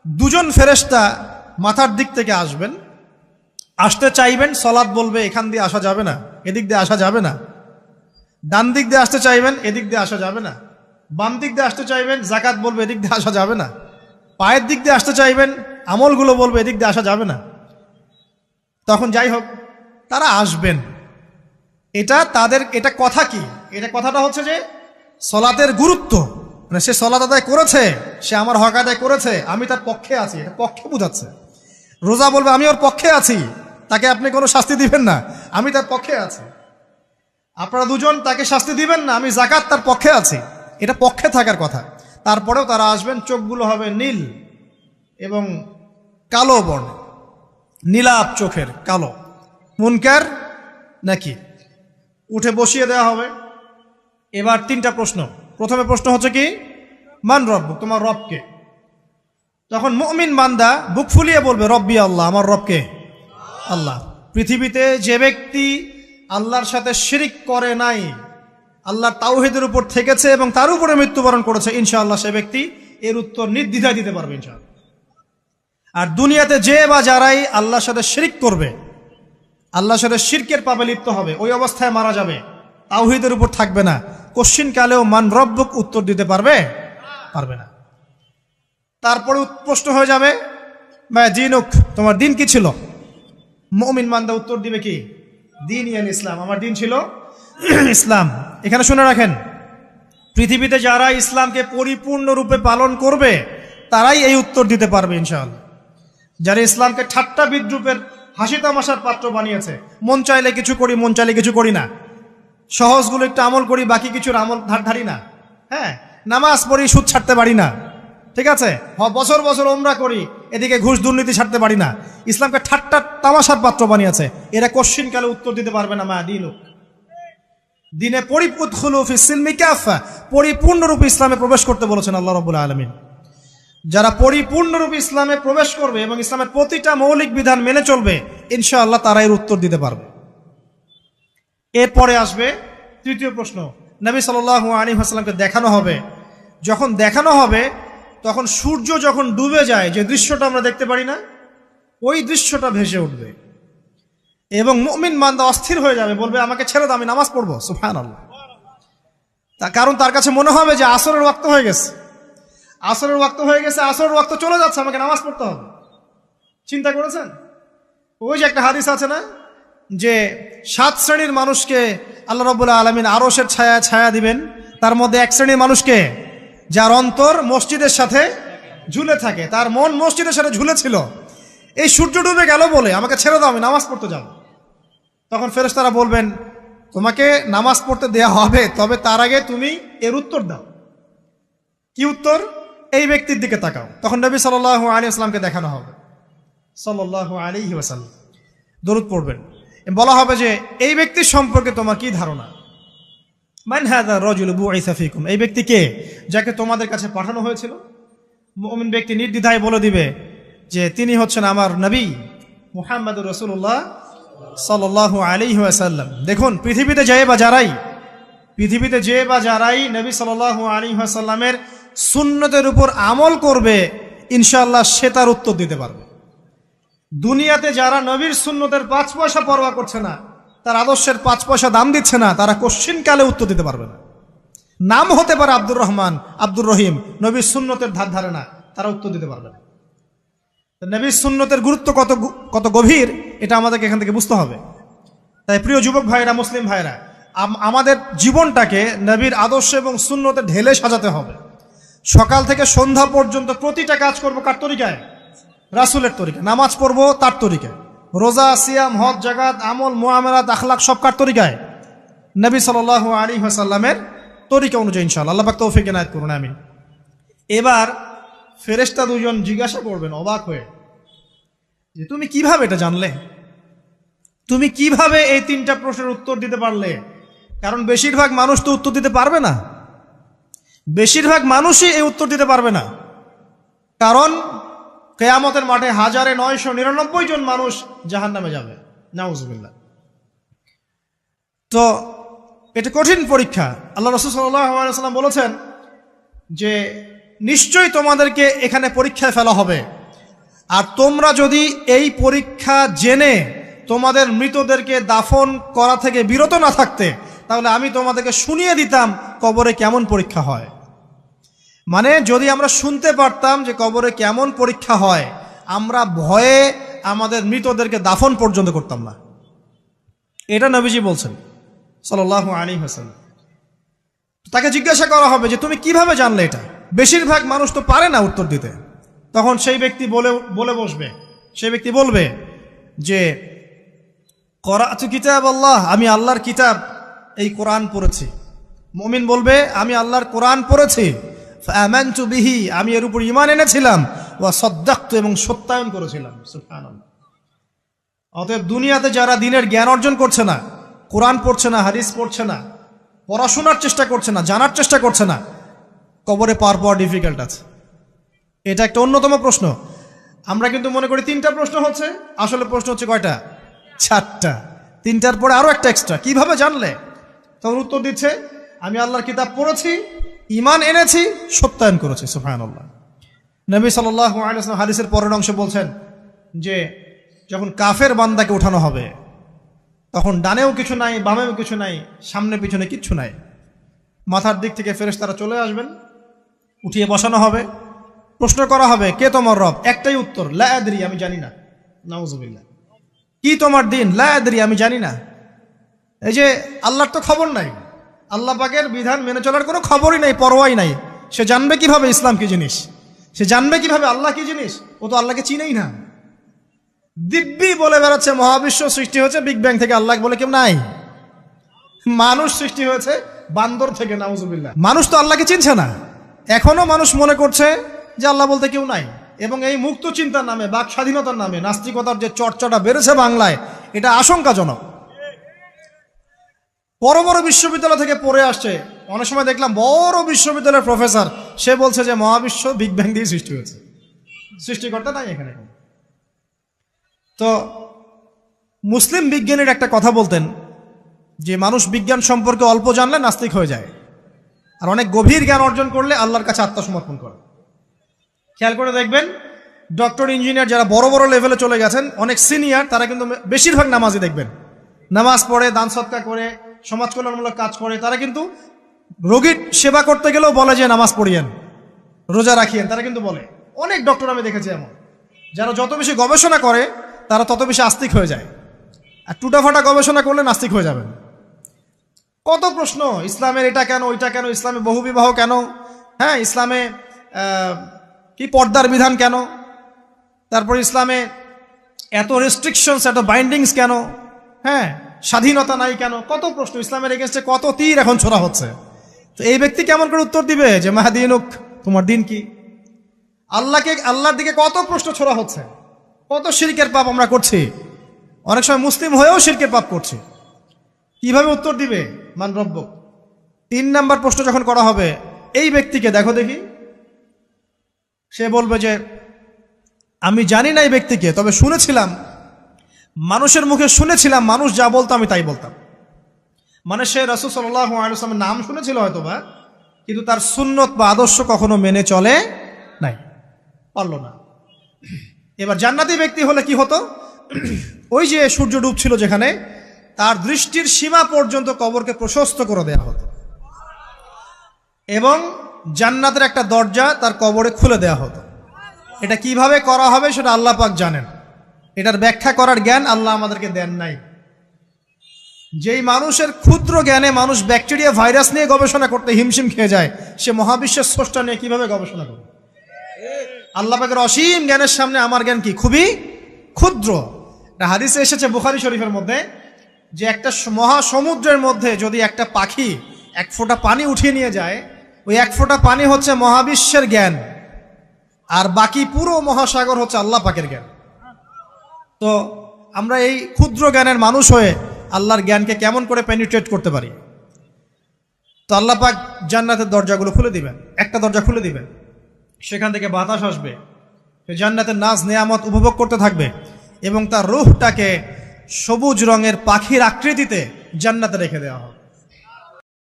দুজন ফেরেশতা মাথার দিক থেকে আসবেন, আসতে চাইবেন, সালাত বলবে এখান দিয়ে আসা যাবে না, এদিক দিয়ে আসা যাবে না। ডান দিক দিয়ে আসতে চাইবেন, এদিক দিয়ে আসা যাবে না। বাম দিক দিয়ে আসতে চাইবেন, যাকাত বলবে এদিক দিয়ে আসা যাবে না। পায়ের দিক দিয়ে আসতে চাইবেন, আমলগুলো বলবে এদিক দিয়ে আসা যাবে না। তখন যাই হোক তারা আসবেন। এটা কথা কি? এটা কথাটা হচ্ছে যে সলাতের গুরুত্ব, মানে সে সলাত আদায় করেছে, সে আমার হক আদায় করেছে, আমি তার পক্ষে আছি, এটা পক্ষে বোঝাচ্ছে। রোজা বলবে আমি ওর পক্ষে আছি, তাকে আপনি কোনো শাস্তি দিবেন না, আমি তার পক্ষে আছি। আপনারা দুজন তাকে শাস্তি দিবেন না, আমি যাকাত তার পক্ষে আছি, এটা পক্ষে থাকার কথা। তারপরেও তারা আসবেন, চোখগুলো হবে নীল এবং কালো বর্ণ, নীলাপ চোখের কালো। মুনকার নাকি উঠে বসিয়ে দেওয়া হবে। এবার তিনটা প্রশ্ন। প্রথমে প্রশ্ন হচ্ছে কি, মান রব্বুক, তোমার রবকে? তখন মুমিন বান্দা বুক ফুলিয়ে বলবে রব্বি আল্লাহ, আমার রবকে আল্লাহ। পৃথিবীতে যে ব্যক্তি আল্লাহর সাথে শিরিক করে নাই, আল্লাহর তাওহীদের উপর থেকেছে এবং তার উপরে মৃত্যুবরণ করেছে, ইনশাআল্লাহ সে ব্যক্তি এর উত্তর নির্দ্বিধায় দিতে পারবে ইনশাআল্লাহ। আর দুনিয়াতে যে বা যারাই আল্লাহর সাথে শিরিক করবে, আল্লাহর সাথে শিরকের পাপে লিপ্ত হবে, ওই অবস্থায় মারা যাবে, তাওহীদের উপর থাকবে না, কোশ্চিন কালেও মান রব্বুক উত্তর দিতে পারবে না। তারপরে প্রশ্ন হয়ে যাবে মা দিনুক, তোমার দিন কি ছিল? মুমিন বান্দা উত্তর দিবে কি, দিন ইয়াল ইসলাম, আমার দিন ছিল ইসলাম। এখানে শুনে রাখেন, পৃথিবীতে যারা ইসলামকে পরিপূর্ণরূপে পালন করবে তারাই এই উত্তর দিতে পারবে ইনশাআল্লাহ। যারা ইসলামকে ঠাট্টা বিদ্রুপের হাসি তামাশার পাত্র বানিয়েছে, মন চাইলে কিছু করি, মন চাইলে কিছু করি না, সহজগুলো একটু আমল করি, বাকি কিছুর আমল ধারি না, হ্যাঁ, নামাজ পড়ি, সুদ ছাড়তে পারি না, ঠিক আছে, বছর বছর ওমরা করি, এদিকে ঘুষ দুর্নীতি ছাড়তে পারি না, ইসলামকে ঠাট্টা তামাশার পাত্র বানিয়েছে, এরা কোশ্চিন কালে উত্তর দিতে পারবে না মা দিনুক, দিনে পরিপূর্ণরূপে ইসলামে প্রবেশ করতে বলেছেন আল্লাহ রাব্বুল আলামিন। যারা পরিপূর্ণরূপে ইসলামে প্রবেশ করবে এবং ইসলামের প্রতিটা মৌলিক বিধান মেনে চলবে, ইনশাআল্লাহ তারা এর উত্তর দিতে পারবে। এরপরে আসবে তৃতীয় প্রশ্ন। নবী সাল্লাল্লাহু আলাইহি ওয়াসাল্লামকে দেখানো হবে, যখন দেখানো হবে তখন সূর্য যখন ডুবে যায়, যে দৃশ্যটা আমরা দেখতে পারি না, ওই দৃশ্যটা ভেসে উঠবে এবং মুমিন বান্দা অস্থির হয়ে যাবে, বলবে আমাকে ছেড়ে দাও, আমি নামাজ পড়বো। সুবহানাল্লাহ। কারণ তার কাছে মনে হবে যে আসরের ওয়াক্ত হয়ে গেছে, আসরের ওয়াক্ত চলে যাচ্ছে, আমাকে নামাজ পড়তে হবে। চিন্তা করেছেন? ওই যে একটা হাদিস আছে না, যে 7 শ্রেণীর মানুষকে আল্লাহ রাব্বুল আলামিন আরশের ছায়া দিবেন, তার মধ্যে এক শ্রেণীর মানুষকে যার অন্তর মসজিদের সাথে ঝুলে থাকে, তার মন মসজিদের সাথে ঝুলে ছিল, এই সূর্য ডুবে গেল বলে আমাকে ছেড়ে দাও, আমি নামাজ পড়তে যাব। তখন ফেরেশতারা বলবেন তোমাকে নামাজ পড়তে দেয়া হবে, তবে তার আগে তুমি এর উত্তর দাও। কি উত্তর? এই ব্যক্তির দিকে তাকাও। তখন নবী সাল্লাল্লাহু আলাইহি ওয়াসাল্লামকে দেখানো হবে, সাল্লাল্লাহু আলাইহি ওয়াসাল্লাম দরুদ পড়বেন, বলা হবে যে এই ব্যক্তির সম্পর্কে তোমার কি ধারণা? মান হাযা রাজুলু বুইসা ফীকুম, এই ব্যক্তি কে, যাকে তোমাদের কাছে পাঠানো হয়েছিল? মুমিন ব্যক্তি নির্দ্বিধায় বলে দিবে যে তিনি হচ্ছেন আমার নবী মুহাম্মদুর রাসূলুল্লাহ সাল্লাল্লাহু আলাইহি ওয়াসাল্লাম। দেখুন, পৃথিবীতে যে বা যারাই নবী সাল্লাল্লাহু আলাইহি ওয়াসাল্লামের সুন্নতের উপর আমল করবে, ইনশাআল্লাহ সে তার উত্তর দিতে পারবে। দুনিয়াতে যারা নবীর সুন্নতের 5 পয়সা পরোয়া করছে না, তার আদর্শের 5 পয়সা দাম দিচ্ছে না, তারা কোশ্চিন কালে উত্তর দিতে পারবে না। নাম হতে পারে আব্দুর রহমান, আব্দুর রহিম, নবীর সুন্নতের ধার ধারে না, তারা উত্তর দিতে পারবে না। নবীর সুন্নতের গুরুত্ব কত গভীর, এটা আমাদেরকে এখান থেকে বুঝতে হবে। তাই প্রিয় যুবক ভাইরা, মুসলিম ভাইরা, আমাদের জীবনটাকে নবীর আদর্শ এবং সুন্নতে ঢেলে সাজাতে হবে। সকাল থেকে সন্ধ্যা পর্যন্ত প্রতিটা কাজ করব কার তরিকায়? রাসূলের তরিকায়। নামাজ পড়বো তার তরিকায়, রোজা, সিয়াম, হজ, জাকাত, আমল, মুআমালাত, আখলাক সব কার তরিকায়? নবী সাল্লাল্লাহু আলাইহি ওয়াসাল্লামের তরিকা অনুযায়ী ইনশাআল্লাহ। আল্লাহ পাক তৌফিক এনায়েত করুন, আমিন। এবার ফেরেশতা দুজন জিজ্ঞাসা করবেন অবাক হয়ে যে তুমি কিভাবে এটা জানলে, তুমি কিভাবে এই 3টা প্রশ্নের উত্তর দিতে পারলে? কারণ বেশিরভাগ মানুষ তো উত্তর দিতে পারবে না, বেশিরভাগ মানুষই এই উত্তর দিতে পারবে না। কারণ কিয়ামতের মাঠে 1999 জন মানুষ জাহান্নামে যাবে, নাউজুবিল্লাহ। তো এটা কঠিন পরীক্ষা। আল্লাহ রাসূল সাল্লাল্লাহু আলাইহি ওয়াসাল্লাম বলেছেন যে নিশ্চয়ই তোমাদেরকে এখানে পরীক্ষায় ফেলা হবে, আর তোমরা যদি এই পরীক্ষা জেনে তোমাদের মৃতদেরকে দাফন করা থেকে বিরত না থাকতে, তাহলে আমি তোমাদেরকে শুনিয়ে দিতাম কবরে কেমন পরীক্ষা হয়। মানে যদি আমরা শুনতে পারতাম যে কবরে কেমন পরীক্ষা হয়, আমরা ভয়ে আমাদের মৃতদেরকে দাফন পর্যন্ত করতাম না। এটা নবীজি বলছেন সাল্লাল্লাহু আলাইহি ওয়াসাল্লাম। তাকে জিজ্ঞাসা করা হবে যে তুমি কিভাবে জানলে এটা? বেশিরভাগ মানুষ তো পারে না উত্তর দিতে। তখন সেই ব্যক্তি বলে বসবে, সেই ব্যক্তি বলবে যে করাতু কিতাব আল্লাহ, আমি আল্লাহর কিতাব এই কোরআন পড়েছি। মুমিন বলবে আমি আল্লাহর কোরআন পড়েছি, ফাআমানতু বিহি, আমি এর উপর ঈমান এনেছিলাম, ওয়া সাদ্দাকতু, এবং সত্যায়ন করেছিলাম। সুবহানাল্লাহ। অতএব দুনিয়াতে যারা দ্বীনের জ্ঞান অর্জন করছে না, কোরআন পড়ছে না, হাদিস পড়ছে না, পড়াশোনার চেষ্টা করছে না, জানার চেষ্টা করছে না, কবরে পাওয়া ডিফিকাল্ট আছে। এটা একটা অন্যতম প্রশ্ন। আমরা কিন্তু মনে করি 3টা প্রশ্ন হচ্ছে, আসলে প্রশ্ন হচ্ছে কয়টা? 4টা। 3টার পরে আরো একটা এক্সট্রা। কিভাবে জানলে? তখন উত্তর দিচ্ছে আমি আল্লাহর কিতাব পড়েছি, ঈমান এনেছি, সত্যায়ন করেছি। সুবহানাল্লাহ। নবী সাল্লাল্লাহু আলাইহি ওয়াসাল্লাম হাদিসের পরের অংশে বলছেন যে যখন কাফের বান্দাকে উঠানো হবে, তখন ডানেও কিছু নাই, বামেও কিছু নাই, সামনে পিছনে কিচ্ছু নাই। মাথার দিক থেকে ফেরেশতারা চলে আসবেন, উঠিয়ে বসানো হবে, প্রশ্ন করা হবে কে তোমার রব? একটাই উত্তর, লা আদরি, আমি জানি না। নাউযুবিল্লাহ। কি তোমার দিন? লা আদরি, আমি জানি না। এই যে আল্লাহর তো খবর নাই, আল্লাহ পাকের বিধান মেনে চলার কোনো খবরই নাই, পরোয়াই নাই। সে জানবে কিভাবে ইসলাম কি জিনিস? সে জানবে কিভাবে আল্লাহ কি জিনিস? ও তো আল্লাহকে চিনেই না। দিব্যি বলে বেড়াচ্ছে মহাবিশ্ব সৃষ্টি হয়েছে বিগ ব্যাং থেকে, আল্লাহ বলে কেউ নাই। মানুষ সৃষ্টি হয়েছে বান্দর থেকে, নাউযুবিল্লাহ। মানুষ তো আল্লাহকে চিনছে না। এখনো মানুষ মনে করছে যে আল্লাহ বলতে কেউ নাই। এবং এই মুক্ত চিন্তার নামে, বাক স্বাধীনতার নামে নাস্তিকতার যে চর্চাটা বেড়েছে বাংলায়, এটা আশঙ্কাজনক। বড় বড় বিশ্ববিদ্যালয় থেকে পড়ে আসছে, অনেক সময় দেখলাম বড় বিশ্ববিদ্যালয়ের প্রফেসর, সে বলছে যে মহাবিশ্ব বিগ ব্যাং দিয়ে সৃষ্টি হয়েছে, সৃষ্টিকর্তা নাই এখানে। তো মুসলিম বিজ্ঞানীর একটা কথা বলতেন যে মানুষ বিজ্ঞান সম্পর্কে অল্প জানলে নাস্তিক হয়ে যায়, আর অনেক গভীর জ্ঞান অর্জন করলে আল্লাহর কাছে আত্মসমর্পণ করে। খেয়াল করে দেখবেন ডক্টর, ইঞ্জিনিয়ার যারা বড় বড় লেভেলে চলে গেছেন, অনেক সিনিয়র, তারা কিন্তু বেশিরভাগ নামাজি দেখবেন, নামাজ পড়ে, দান সদকা করে, সমাজ কল্যাণমূলক কাজ করে। তারা কিন্তু রোগীর সেবা করতে গেলেও বলে যে নামাজ পড়িয়েন, রোজা রাখিয়েন, তারা কিন্তু বলে। অনেক ডক্টর আমি দেখেছি এমন, যারা যত বেশি গবেষণা করে তারা তত বেশি আস্তিক হয়ে যায়, আর টুটাফাটা গবেষণা করলে নাস্তিক হয়ে যাবেন। কত প্রশ্ন, ইসলামের এটা কেন, ওইটা কেন, ইসলামে বহুবিবাহ কেন, হ্যাঁ, ইসলামে কি পর্দার বিধান কেন, তারপর ইসলামে এত রেস্ট্রিকশনস, এত বাইন্ডিংস কেন, হ্যাঁ, স্বাধীনতা নাই কেন, কত প্রশ্ন। ইসলামের এগেনস্টে কত তীর এখন ছোড়া হচ্ছে। তো এই ব্যক্তি কেমন করে উত্তর দিবে যে মাহদিনুক, তোমার দিন কি? আল্লাহর দিকে কত প্রশ্ন ছোড়া হচ্ছে, কত শিরকের পাপ আমরা করছি, অনেক সময় মুসলিম হয়েও শিরকের পাপ করছি। কিভাবে উত্তর দিবে মান রব্বুক? 3 নাম্বার প্রশ্ন যখন করা হবে, এই ব্যক্তিকে দেখো দেখি, সে বলবে যে আমি জানি না এই ব্যক্তিকে, তবে শুনেছিলাম, মানুষের মুখে শুনেছিলাম, মানুষ যা বলতো আমি তাই বলতাম। মানে সে রাসূল সাল্লাল্লাহু আলাইহি ওয়াসাল্লামের নাম শুনেছিল হয়তোবা, কিন্তু তার সুন্নত বা আদর্শ কখনো মেনে চলে নাই, পারল না। এবার জান্নাতি ব্যক্তি হলে কি হতো? ওই যে সূর্য ডুবছিল যেখানে, তার দৃষ্টির সীমা পর্যন্ত কবরকে প্রশস্ত করে দেওয়া হতো, এবং জান্নাতের একটা দরজা তার কবরে খুলে দেওয়া হতো। এটা কিভাবে করা হবে সেটা আল্লাহ পাক জানেন, এটার ব্যাখ্যা করার জ্ঞান আল্লাহ আমাদেরকে দেন নাই। যেই মানুষের ক্ষুদ্র জ্ঞানে মানুষ ব্যাকটেরিয়া, ভাইরাস নিয়ে গবেষণা করতে হিমশিম খেয়ে যায়, সে মহাবিশ্বের স্রষ্টা নিয়ে কিভাবে গবেষণা করবে? আল্লাহ পাকের অসীম জ্ঞানের সামনে আমার জ্ঞান কি? খুবই ক্ষুদ্র। একটা হাদিসে এসেছে বুখারী শরীফের মধ্যে, যে একটা মহাসমুদ্রের মধ্যে যদি একটা পাখি 1 ফোঁটা পানি উঠিয়ে নিয়ে যায়, ওই 1 ফোঁটা পানি হচ্ছে মহাবিশ্বের জ্ঞান, আর বাকি পুরো মহাসাগর হচ্ছে আল্লাহ পাকের জ্ঞান। তো আমরা এই ক্ষুদ্র জ্ঞানের মানুষ হয়ে আল্লাহর জ্ঞানকে কেমন করে পেনিট্রেট করতে পারি? তো আল্লাহ পাক জান্নাতের দরজাগুলো খুলে দিবেন, একটা দরজা খুলে দিবেন, সেখান থেকে বাতাস আসবে, সে জান্নাতের নাজ নেয়ামত উপভোগ করতে থাকবে, এবং তার রূহটাকে সবুজ রঙের পাখির আকৃতিতে জান্নাতে রেখে দেওয়া হবে।